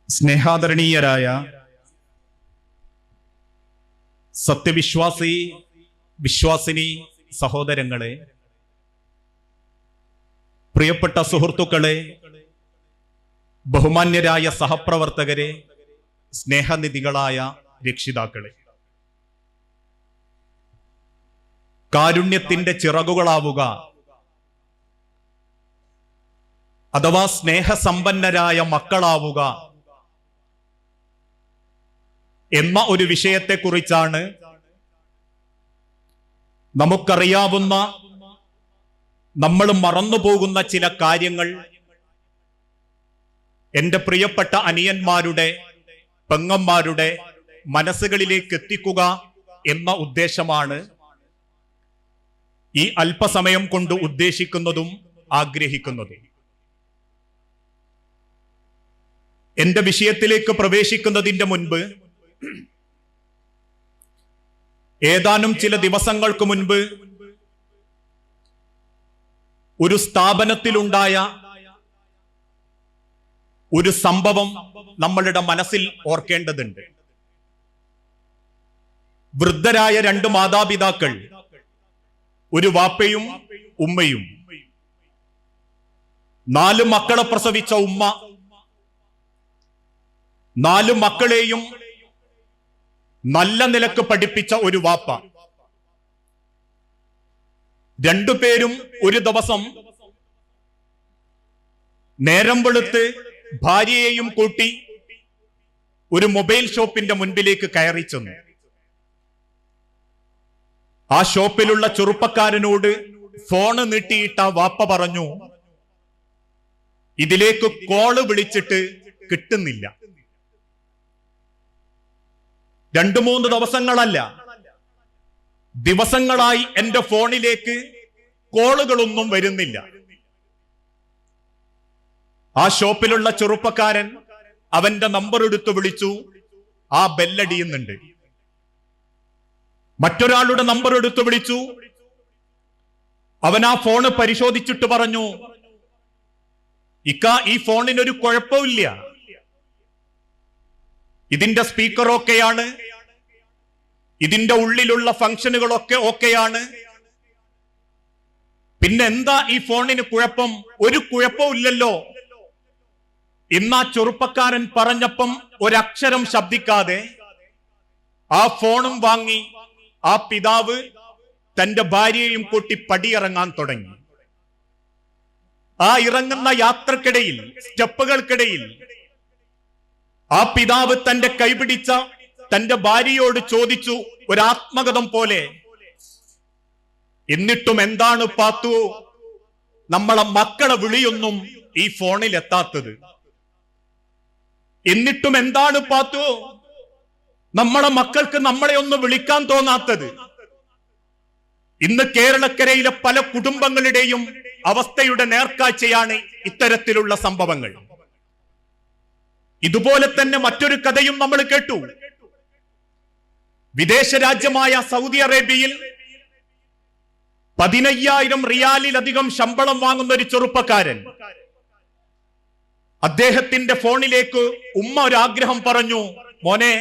സ്നേഹാദരണീയരായ വിശ്വാസിനി സഹോദരങ്ങളെ, പ്രിയപ്പെട്ട സുഹൃത്തുക്കളെ, ബഹുമാന്യരായ സഹപ്രവർത്തകരെ, സ്നേഹനിധികളായ രക്ഷിതാക്കളെ, കാരുണ്യത്തിന്റെ ചിറകുകളാവുക അഥവാ സ്നേഹസമ്പന്നരായ മക്കളാവുക എന്ന ഒരു വിഷയത്തെക്കുറിച്ചാണ് നമുക്കറിയാവുന്ന, നമ്മൾ മറന്നുപോകുന്ന ചില കാര്യങ്ങൾ എൻ്റെ പ്രിയപ്പെട്ട അനിയന്മാരുടെ, പെങ്ങന്മാരുടെ മനസ്സുകളിലേക്ക് എത്തിക്കുക എന്ന ഉദ്ദേശമാണ് ഈ അല്പസമയം കൊണ്ട് ഉദ്ദേശിക്കുന്നതും ആഗ്രഹിക്കുന്നതും. എന്റെ വിഷയത്തിലേക്ക് പ്രവേശിക്കുന്നതിന്റെ മുൻപ്, ഏതാനും ചില ദിവസങ്ങൾക്ക് മുൻപ് ഒരു സ്ഥാപനത്തിലുണ്ടായ ഒരു സംഭവം നമ്മളുടെ മനസ്സിൽ ഓർക്കേണ്ടതുണ്ട്. വൃദ്ധരായ രണ്ട് മാതാപിതാക്കൾ, ഒരു വാപ്പയും ഉമ്മയും, 4 മക്കളെ പ്രസവിച്ച ഉമ്മ, 4 മക്കളെയും നല്ല നിലക്ക് പഠിപ്പിച്ച ഒരു വാപ്പ. 2 പേരും ഒരു ദിവസം നേരം വെളുത്ത് ഭാര്യയെയും കൂട്ടി ഒരു മൊബൈൽ ഷോപ്പിന്റെ മുൻപിലേക്ക് കയറി ചെന്നു. ആ ഷോപ്പിലുള്ള ചെറുപ്പക്കാരനോട് ഫോണ് നീട്ടിയിട്ട വാപ്പ പറഞ്ഞു, ഇതിലേക്ക് കോള് വിളിച്ചിട്ട് കിട്ടുന്നില്ല. 2-3 ദിവസങ്ങളല്ല, ദിവസങ്ങളായി എന്റെ ഫോണിലേക്ക് കോളുകളൊന്നും വരുന്നില്ല. ആ ഷോപ്പിലുള്ള ചെറുപ്പക്കാരൻ അവന്റെ നമ്പർ എടുത്ത് വിളിച്ചു. ആ ബെല്ലടിയുന്നുണ്ട്. മറ്റൊരാളുടെ നമ്പർ എടുത്ത് വിളിച്ചു. അവൻ ആ ഫോണ് പരിശോധിച്ചിട്ട് പറഞ്ഞു, ഇക്ക, ഈ ഫോണിനൊരു കുഴപ്പമില്ല, ഇതിന്റെ സ്പീക്കർ ഓക്കെയാണ്, ഇതിന്റെ ഉള്ളിലുള്ള ഫംഗ്ഷനുകളൊക്കെ ഓക്കെയാണ്, പിന്നെ എന്താ ഈ ഫോണിന് കുഴപ്പം? ഒരു കുഴപ്പമില്ലല്ലോ. ഇന്ന് ആ ചെറുപ്പക്കാരൻ പറഞ്ഞപ്പം ഒരക്ഷരം ശബ്ദിക്കാതെ ആ ഫോണും വാങ്ങി ആ പിതാവ് തന്റെ ഭാര്യയെയും കൂട്ടി പടിയിറങ്ങാൻ തുടങ്ങി. ആ ഇറങ്ങുന്ന യാത്രക്കിടയിൽ, സ്റ്റെപ്പുകൾക്കിടയിൽ ആ പിതാവ് തന്റെ കൈപിടിച്ച തന്റെ ഭാര്യയോട് ചോദിച്ചു, ഒരാത്മകഥം പോലെ, എന്നിട്ടും എന്താണ് പാത്തു നമ്മളെ മക്കളെ വിളിയൊന്നും ഈ ഫോണിൽ എത്താത്തത്? എന്നിട്ടും എന്താണ് പാത്തു നമ്മളെ മക്കൾക്ക് നമ്മളെ ഒന്ന് വിളിക്കാൻ തോന്നാത്തത്? ഇന്ന് കേരളക്കരയിലെ പല കുടുംബങ്ങളുടെയും അവസ്ഥയുടെ നേർക്കാഴ്ചയാണ് ഇത്തരത്തിലുള്ള സംഭവങ്ങൾ. ഇതുപോലെ തന്നെ മറ്റൊരു കഥയും നമ്മൾ കേട്ടു. വിദേശ രാജ്യമായ സൗദി അറേബ്യയിൽ 15,000 റിയാലിലധികം ശമ്പളം വാങ്ങുന്ന ഒരു ചെറുപ്പക്കാരൻ, അദ്ദേഹത്തിന്റെ ഫോണിലേക്ക് ഉമ്മ ഒരാഗ്രഹം പറഞ്ഞു, മോനെ,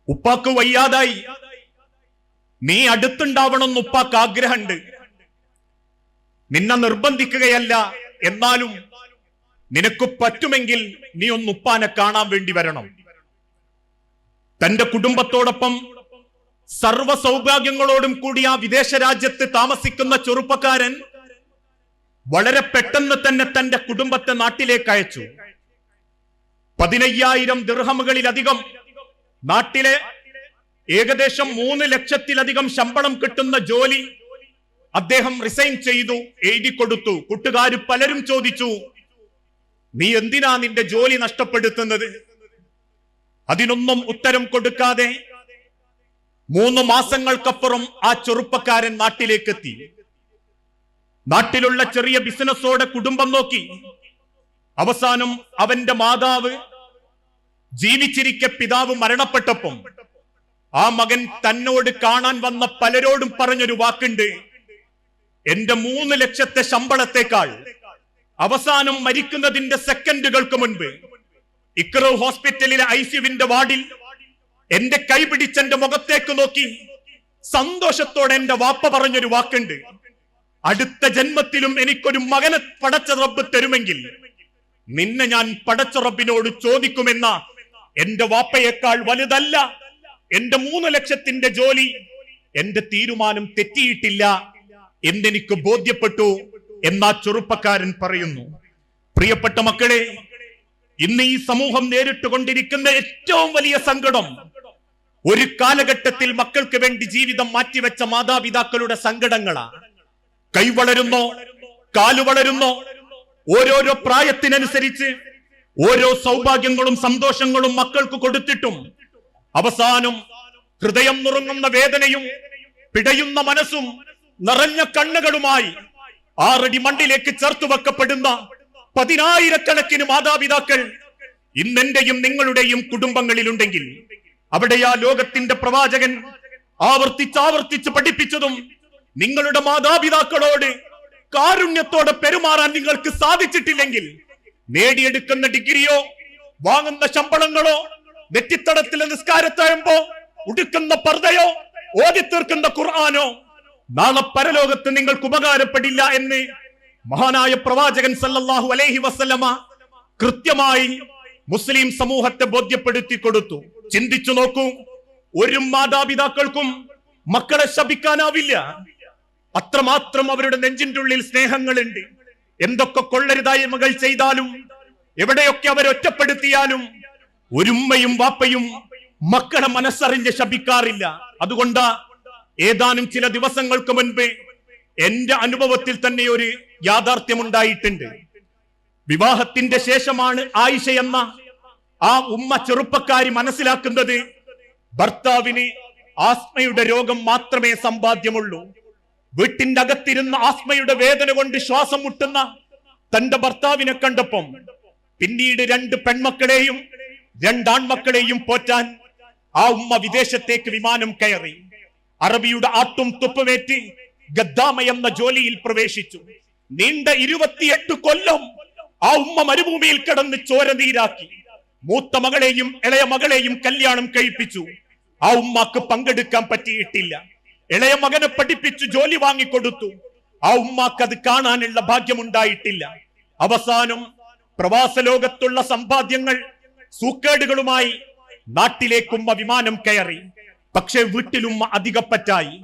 ഉപ്പാക്ക് വയ്യാതായി, നീ അടുത്തുണ്ടാവണമെന്ന് ഉപ്പാക്ക് ആഗ്രഹമുണ്ട്, നിന്നെ നിർബന്ധിക്കുകയല്ല, എന്നാലും നിനക്ക് പറ്റുമെങ്കിൽ നീ ഒന്ന് ഉപ്പാനെ കാണാൻ വേണ്ടി വരണം. തന്റെ കുടുംബത്തോടൊപ്പം സർവ്വ സൗഭാഗ്യങ്ങളോടും കൂടി ആ വിദേശ രാജ്യത്ത് താമസിക്കുന്ന ചെറുപ്പക്കാരൻ വളരെ പെട്ടെന്ന് തന്നെ തന്റെ കുടുംബത്തെ നാട്ടിലേക്ക് അയച്ചു. 15,000 ദിർഹമുകളിലധികം, നാട്ടിലെ ഏകദേശം 3 ലക്ഷത്തിലധികം ശമ്പളം കിട്ടുന്ന ജോലി അദ്ദേഹം റിസൈൻ ചെയ്തു, എഴുതി കൊടുത്തു. കൂട്ടുകാർ പലരും ചോദിച്ചു, നീ എന്തിനാ നിന്റെ ജോലി നഷ്ടപ്പെടുത്തുന്നത്? അതിനൊന്നും ഉത്തരം കൊടുക്കാതെ 3 മാസങ്ങൾക്കപ്പുറം ആ ചെറുപ്പക്കാരൻ നാട്ടിലേക്കെത്തി. നാട്ടിലുള്ള ചെറിയ ബിസിനസ്സോടെ കുടുംബം നോക്കി. അവസാനം അവന്റെ മാതാവ് ജീവിച്ചിരിക്കെ പിതാവ് മരണപ്പെട്ടപ്പം ആ മകൻ തന്നോട് കാണാൻ വന്ന പലരോടും പറഞ്ഞൊരു വാക്കുണ്ട്, എന്റെ 3 ലക്ഷത്തെ ശമ്പളത്തെക്കാൾ അവസാനം മരിക്കുന്നതിന്റെ സെക്കൻഡുകൾക്ക് മുൻപ് ഇക്ര ഹോസ്പിറ്റലിലെ ഐസിയുവിന്റെ വാർഡിൽ എന്റെ കൈ പിടിച്ചെന്റെ മുഖത്തേക്ക് നോക്കി സന്തോഷത്തോടെ എന്റെ വാപ്പ പറഞ്ഞൊരു വാക്കുണ്ട്: അടുത്ത ജന്മത്തിലും എനിക്കൊരു മകനെ പടച്ച റബ്ബ് തരുമെങ്കിൽ നിന്നെ ഞാൻ പടച്ച റബ്ബിനോട് ചോദിക്കുമെന്ന എന്റെ വാപ്പയേക്കാൾ വലുതല്ല എന്റെ 3 ലക്ഷത്തിന്റെ ജോലി. എന്റെ തീരുമാനം തെറ്റിയിട്ടില്ല എന്നെനിക്ക് ബോധ്യപ്പെട്ടു എന്നാ ചെറുപ്പക്കാരൻ പറയുന്നു. പ്രിയപ്പെട്ട മക്കളെ, ഇന്ന് ഈ സമൂഹം നേരിട്ടുകൊണ്ടിരിക്കുന്ന ഏറ്റവും വലിയ സങ്കടം ഒരു കാലഘട്ടത്തിൽ മക്കൾക്ക് വേണ്ടി ജീവിതം മാറ്റിവെച്ച മാതാപിതാക്കളുടെ സങ്കടങ്ങളാണ്. കൈ വളരുന്നോ, കാലു വളരുന്നോ, ഓരോരോ പ്രായത്തിനനുസരിച്ച് ഓരോ സൗഭാഗ്യങ്ങളും സന്തോഷങ്ങളും മക്കൾക്ക് കൊടുത്തിട്ടും അവസാനം ഹൃദയം നുറുങ്ങുന്ന വേദനയും പിടയുന്ന മനസ്സും നിറഞ്ഞ കണ്ണുകളുമായി 6 അടി മണ്ണിലേക്ക് ചേർത്ത് വെക്കപ്പെടുന്ന 10,000-കണക്കിന് മാതാപിതാക്കൾ ഇന്നെന്റെയും നിങ്ങളുടെയും കുടുംബങ്ങളിലുണ്ടെങ്കിൽ അവിടെയാ ലോകത്തിന്റെ പ്രവാചകൻ ആവർത്തിച്ച് പഠിപ്പിച്ചതും നിങ്ങളുടെ മാതാപിതാക്കളോട് കാരുണ്യത്തോടെ പെരുമാറാൻ നിങ്ങൾക്ക് സാധിച്ചിട്ടില്ലെങ്കിൽ നേടിയെടുക്കുന്ന ഡിഗ്രിയോ വാങ്ങുന്ന ശമ്പളങ്ങളോ നെറ്റിത്തടത്തിലെ നിസ്കാരത്തായുമ്പോ ഉടുക്കുന്ന പർദയോ ഓതിത്തീർക്കുന്ന ഖുർആനോ നാളെ പരലോകത്ത് നിങ്ങൾക്ക് ഉപകാരപ്പെടില്ല എന്ന് മഹാനായ പ്രവാചകൻ സല്ലല്ലാഹു അലൈഹി വസല്ലമ കൃത്യമായി മുസ്ലിം സമൂഹത്തെ ബോധ്യപ്പെടുത്തി കൊടുത്തു. ചിന്തിച്ചു നോക്കൂ, ഒരു മാതാപിതാക്കൾക്കും മക്കളെ ശപിക്കാനാവില്ല. അത്രമാത്രം അവരുടെ നെഞ്ചിന്റെ ഉള്ളിൽ സ്നേഹങ്ങളുണ്ട്. എന്തൊക്കെ കൊള്ളരുതായ്മകൾ ചെയ്താലും എവിടെയൊക്കെ അവരെ ഒറ്റപ്പെടുത്തിയാലും ഒരുമ്മയും വാപ്പയും മക്കളെ മനസ്സറിഞ്ഞ് ശപിക്കാറില്ല. അതുകൊണ്ട് ഏതാനും ചില ദിവസങ്ങൾക്ക് മുൻപ് എന്റെ അനുഭവത്തിൽ തന്നെ ഒരു യാഥാർത്ഥ്യമുണ്ടായിട്ടുണ്ട്. വിവാഹത്തിന്റെ ശേഷമാണ് ആയിഷ എന്ന ആ ഉമ്മ ചെറുപ്പക്കാരി മനസ്സിലാക്കുന്നത് ഭർത്താവിന് ആസ്മയുടെ രോഗം മാത്രമേ സമ്പാദ്യമുള്ളൂ. വീട്ടിന്റെ അകത്തിരുന്ന ആസ്മയുടെ വേദന കൊണ്ട് ശ്വാസം മുട്ടുന്ന തന്റെ ഭർത്താവിനെ കണ്ടപ്പം പിന്നീട് 2 പെൺമക്കളെയും 2 ആൺമക്കളെയും പോറ്റാൻ ആ ഉമ്മ വിദേശത്തേക്ക് വിമാനം കയറി. അറബിയുടെ ആട്ടും തുപ്പുമേറ്റ് ഗദ്ദാമ എന്ന ജോലിയിൽ പ്രവേശിച്ചു. നീണ്ട 28 കൊല്ലം ആ ഉമ്മ മരുഭൂമിയിൽ കിടന്ന് ചോര നീരാക്കി. മൂത്ത മകളെയും ഇളയ മകളെയും കല്യാണം കഴിപ്പിച്ചു. ആ ഉമ്മക്ക് പങ്കെടുക്കാൻ പറ്റിയിട്ടില്ല. ഇളയ മകനെ പഠിപ്പിച്ചു ജോലി വാങ്ങിക്കൊടുത്തു. ആ ഉമ്മാക്ക് അത് കാണാനുള്ള ഭാഗ്യമുണ്ടായിട്ടില്ല. അവസാനം പ്രവാസ ലോകത്തുള്ള സമ്പാദ്യങ്ങൾ സൂക്കേടുകളുമായി നാട്ടിലേക്കുമ്മ വിമാനം കയറി. പക്ഷെ വീട്ടിലുമ്മ അധികപ്പറ്റായി.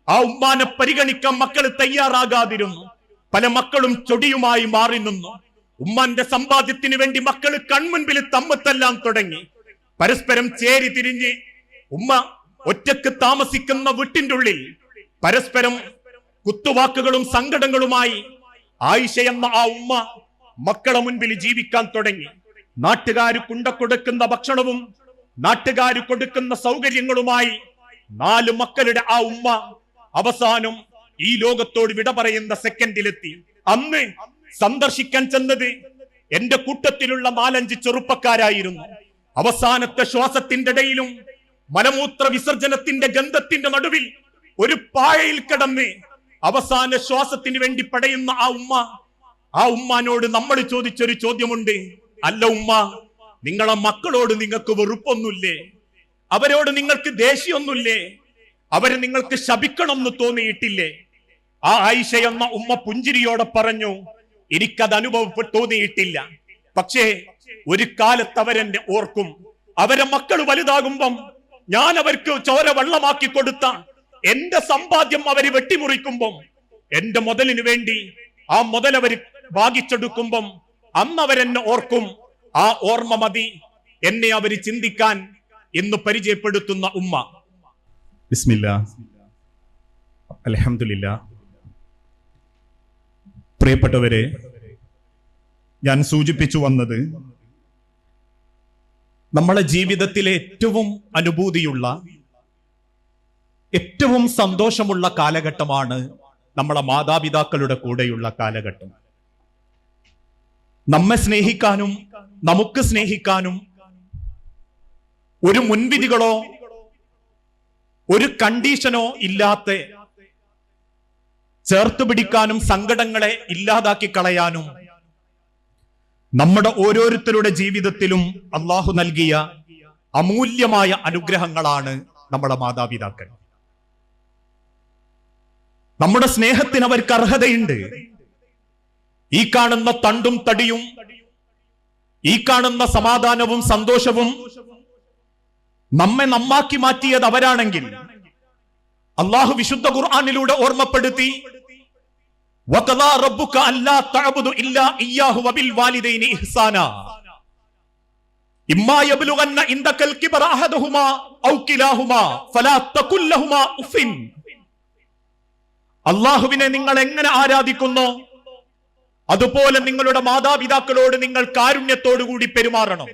ആ ഉമ്മാനെ പരിഗണിക്കാൻ മക്കൾ തയ്യാറാകാതിരുന്നു. പല മക്കളും ചൊടിയുമായി മാറി നിന്നു. ഉമ്മാന്റെ സമ്പാദ്യത്തിന് വേണ്ടി മക്കൾ കൺമുൻപിൽ തമ്മിത്തെല്ലാം തുടങ്ങി. പരസ്പരം ചേരി തിരിഞ്ഞ് ഉമ്മ ഒറ്റക്ക് താമസിക്കുന്ന വീട്ടിന്റെ ഉള്ളിൽ പരസ്പരം കുത്തുവാക്കുകളും സങ്കടങ്ങളുമായി ആയിഷ എന്ന ആ ഉമ്മ മക്കളെ മുൻപിൽ ജീവിക്കാൻ തുടങ്ങി. നാട്ടുകാർ കൊണ്ടുകൊടുക്കുന്ന ഭക്ഷണവും നാട്ടുകാർ കൊടുക്കുന്ന സൗകര്യങ്ങളുമായി 4 മക്കളുടെ ആ ഉമ്മ അവസാനം ഈ ലോകത്തോട് വിട പറയുന്ന സെക്കൻഡിലെത്തി. അന്ന് സന്ദർശിക്കാൻ ചെന്നത് എന്റെ കൂട്ടത്തിലുള്ള 4-5 ചെറുപ്പക്കാരായിരുന്നു. അവസാനത്തെ ശ്വാസത്തിന്റെ ഇടയിലും മലമൂത്ര വിസർജനത്തിന്റെ ഗന്ധത്തിന്റെ നടുവിൽ ഒരു പായയിൽ കിടന്ന് അവസാന ശ്വാസത്തിന് വേണ്ടി പടയുന്ന ആ ഉമ്മാനോട് നമ്മൾ ചോദിച്ചൊരു ചോദ്യമുണ്ട്. അല്ല ഉമ്മ, നിങ്ങളെ മക്കളോട് നിങ്ങൾക്ക് വെറുപ്പൊന്നുമില്ലേ? അവരോട് നിങ്ങൾക്ക് ദേഷ്യമൊന്നുമില്ലേ? അവരെ നിങ്ങൾക്ക് ശപിക്കണം എന്ന് തോന്നിയിട്ടില്ലേ? ആ ആയിഷ എന്ന ഉമ്മ പുഞ്ചിരിയോടെ പറഞ്ഞു, എനിക്കത് തോന്നിയിട്ടില്ല. പക്ഷേ ഒരു കാലത്ത് അവരെന്നെ ഓർക്കും. അവരെ മക്കൾ വലുതാകുമ്പം ഞാൻ അവർക്ക് ചോര വെള്ളമാക്കി കൊടുത്ത എന്റെ സമ്പാദ്യം അവര് വെട്ടിമുറിക്കുമ്പം എന്റെ മുതലിന് വേണ്ടി ആ മുതൽ അവര് ഭാഗിച്ചെടുക്കുമ്പം അന്ന് അവരെന്നെ ഓർക്കും. ആ ഓർമ്മ മതി എന്നെ അവര് ചിന്തിക്കാൻ എന്ന് പരിചയപ്പെടുത്തുന്ന ഉമ്മ. ബിസ്മില്ലാ, അൽഹംദുലില്ലാ. പ്രിയപ്പെട്ടവരെ, ഞാൻ സൂചിപ്പിച്ചു വന്നത് നമ്മളെ ജീവിതത്തിലെ ഏറ്റവും അനുഭൂതിയുള്ള ഏറ്റവും സന്തോഷമുള്ള കാലഘട്ടമാണ് നമ്മളെ മാതാപിതാക്കളുടെ കൂടെയുള്ള കാലഘട്ടം. നമ്മെ സ്നേഹിക്കാനും നമുക്ക് സ്നേഹിക്കാനും ഒരു മുൻവിധികളോ ഒരു കണ്ടീഷനോ ഇല്ലാത്ത ചേർത്ത് പിടിക്കാനും സങ്കടങ്ങളെ ഇല്ലാതാക്കി കളയാനും നമ്മുടെ ഓരോരുത്തരുടെ ജീവിതത്തിലും അള്ളാഹു നൽകിയ അമൂല്യമായ അനുഗ്രഹങ്ങളാണ് നമ്മുടെ മാതാപിതാക്കൾ. നമ്മുടെ സ്നേഹത്തിന് അവർക്ക് അർഹതയുണ്ട്. ഈ കാണുന്ന തണ്ടും തടിയും, ഈ കാണുന്ന സമാധാനവും സന്തോഷവും നമ്മെ നന്നാക്കി മാറ്റിയത് അവരാണെങ്കിൽ അള്ളാഹു വിശുദ്ധ ഖുർആനിലൂടെ ഓർമ്മപ്പെടുത്തി, വഖദാ റബ്ബുക അല്ലാ തഅബുദു ഇല്ലാ ഇയ്യാഹു വബിൽ വാലിദൈനി ഇഹ്സാനാ ഇമ്മാ യബ്ലുഗന്ന ഇൻദകൽ കിബറ അഹദുഹുമാ ഔ കിലാഹുമാ ഫലാ തഖുൽ ലഹുമാ ഉഫിൻ. അല്ലാഹുവിനെ നിങ്ങൾ എങ്ങനെ ആരാധിക്കുന്നോ അതുപോലെ നിങ്ങളുടെ മാതാപിതാക്കളോട് നിങ്ങൾ കാരുണ്യത്തോടുകൂടി പെരുമാറണം.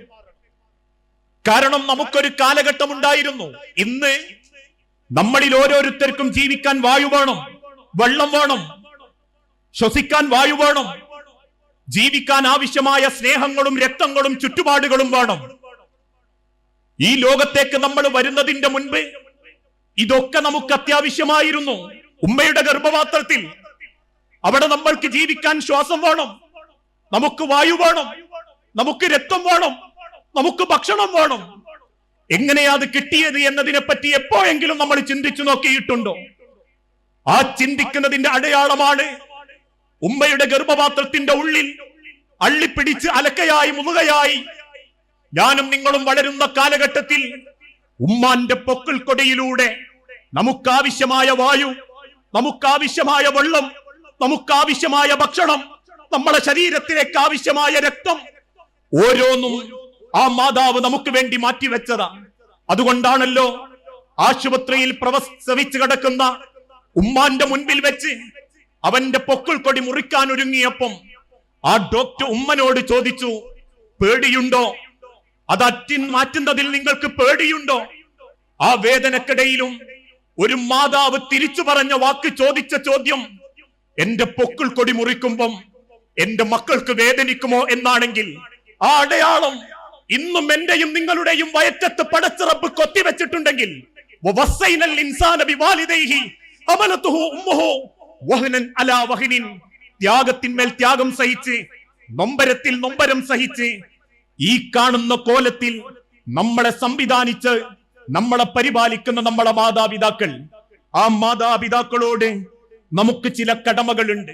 കാരണം നമുക്കൊരു കാലഘട്ടം ഉണ്ടായിരുന്നു. ഇന്ന് നമ്മളിൽ ഓരോരുത്തർക്കും ജീവിക്കാൻ വായു വേണം, വെള്ളം വേണം, ശ്വസിക്കാൻ വായു വേണം, ജീവിക്കാൻ ആവശ്യമായ സ്നേഹങ്ങളും രക്തങ്ങളും ചുറ്റുപാടുകളും വേണം. ഈ ലോകത്തേക്ക് നമ്മൾ വരുന്നതിന്റെ മുൻപ് ഇതൊക്കെ നമുക്ക് അത്യാവശ്യമായിരുന്നു. ഉമ്മയുടെ ഗർഭപാത്രത്തിൽ അവിടെ നമ്മൾക്ക് ജീവിക്കാൻ ശ്വാസം വേണം, നമുക്ക് വായു വേണം, നമുക്ക് രക്തം വേണം, നമുക്ക് ഭക്ഷണം വേണം. എങ്ങനെയാ അത് കിട്ടിയത് എന്നതിനെ പറ്റി എപ്പോഴെങ്കിലും നമ്മൾ ചിന്തിച്ചു നോക്കിയിട്ടുണ്ടോ? ആ ചിന്തിക്കുന്നതിന്റെ അടയാളമാണ് ഉമ്മയുടെ ഗർഭപാത്രത്തിന്റെ ഉള്ളിൽ അള്ളിപ്പിടിച്ച് അലക്കയായി മുതുകയായി ഞാനും നിങ്ങളും വളരുന്ന കാലഘട്ടത്തിൽ ഉമ്മാന്റെ പൊക്കിൾ കൊടിയിലൂടെ നമുക്കാവശ്യമായ വായു, നമുക്കാവശ്യമായ വെള്ളം, നമുക്കാവശ്യമായ ഭക്ഷണം, നമ്മുടെ ശരീരത്തിലേക്ക് ആവശ്യമായ രക്തം ഓരോന്നും ആ മാതാവ് നമുക്ക് വേണ്ടി മാറ്റിവെച്ചതാ. അതുകൊണ്ടാണല്ലോ ആശുപത്രിയിൽ പ്രസവിച്ച് കിടക്കുന്ന ഉമ്മാന്റെ മുൻപിൽ വെച്ച് അവന്റെ പൊക്കിൾ കൊടി മുറിക്കാൻ ഒരുങ്ങിയപ്പം ആ ഡോക്ടർ ഉമ്മനോട് ചോദിച്ചു, പേടിയുണ്ടോ? അത് മാറ്റുന്നതിൽ നിങ്ങൾക്ക് പേടിയുണ്ടോ? ആ വേദനക്കിടയിലും ഒരു മാതാവ് തിരിച്ചു പറഞ്ഞ വാക്ക്, ചോദിച്ച ചോദ്യം, എന്റെ പൊക്കിൾ കൊടി മുറിക്കുമ്പം എന്റെ മക്കൾക്ക് വേദനിക്കുമോ എന്നാണെങ്കിൽ ആ അടയാളം ഇന്നും എന്റെയും നിങ്ങളുടെയും വയറ്റത്ത് പടച്ച റബ്ബ് കൊത്തിവെച്ചിട്ടുണ്ടെങ്കിൽ, ത്യാഗത്തിന്മേൽ ത്യാഗം സഹിച്ച്, നൊമ്പരത്തിൽ നൊമ്പരം സഹിച്ച് ഈ കാണുന്ന കോലത്തിൽ നമ്മളെ സംവിധാനിച്ച് നമ്മളെ പരിപാലിക്കുന്ന നമ്മളെ മാതാപിതാക്കൾ, ആ മാതാപിതാക്കളോട് നമുക്ക് ചില കടമകളുണ്ട്.